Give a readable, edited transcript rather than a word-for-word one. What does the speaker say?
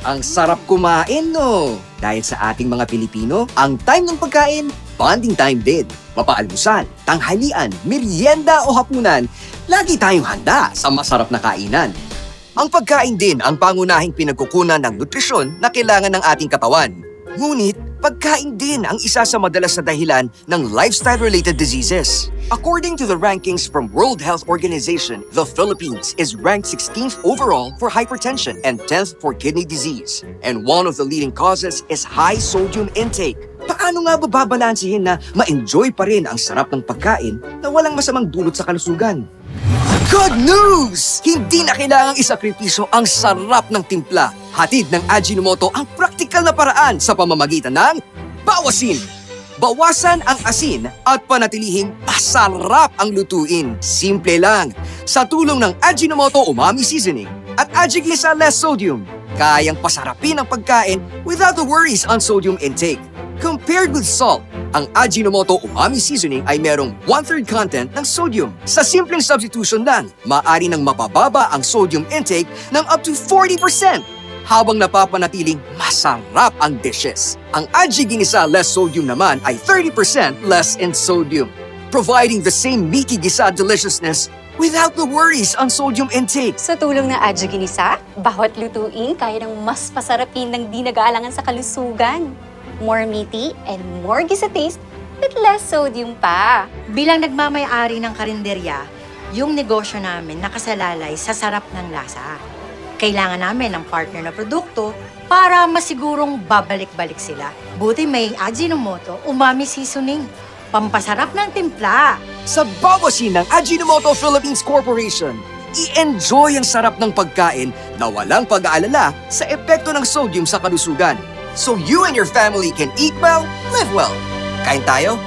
Ang sarap kumain, no? Dahil sa ating mga Pilipino, ang time ng pagkain, bonding time din. Mapaalmusal, tanghalian, merienda o hapunan, lagi tayong handa sa masarap na kainan. Ang pagkain din ang pangunahing pinagkukunan ng nutrisyon na kailangan ng ating katawan. Ngunit, pagkain din ang isa sa madalas na dahilan ng lifestyle-related diseases. According to the rankings from World Health Organization, the Philippines is ranked 16th overall for hypertension and 10th for kidney disease. And one of the leading causes is high sodium intake. Paano nga ba babalansihin na ma-enjoy pa rin ang sarap ng pagkain na walang masamang dulot sa kalusugan? Good news! Hindi na kailangang isakripisyo ang sarap ng timpla. Hatid ng Ajinomoto ang praktikal na paraan sa pamamagitan ng bawasin. Bawasan ang asin at panatilihing masarap ang lutuin. Simple lang. Sa tulong ng Ajinomoto Umami Seasoning at Ajiglisa Less Sodium, kayang pasarapin ang pagkain without the worries on sodium intake. Compared with salt, ang Ajinomoto Umami Seasoning ay merong 1/3 content ng sodium. Sa simpleng substitution lang, maaari nang mapababa ang sodium intake ng up to 40%, habang napapanatiling masarap ang dishes. Ang Ajiginisa Less Sodium naman ay 30% less in sodium, providing the same meaty gisa deliciousness without the worries on sodium intake. Sa tulong ng Ajiginisa, bawat lutuin kaya ng mas pasarapin ng di nag-aalangan sa kalusugan. More meaty and more gisa taste with less sodium pa. Bilang nagmamay-ari ng karinderya, yung negosyo namin nakasalalay sa sarap ng lasa. Kailangan namin ng partner na produkto para masigurong babalik-balik sila. Buti may Ajinomoto Umami Seasoning, pampasarap ng timpla. Sa bawasin ng Ajinomoto Philippines Corporation, i-enjoy ang sarap ng pagkain na walang pag-aalala sa epekto ng sodium sa kalusugan. So you and your family can eat well, live well. Kain tayo?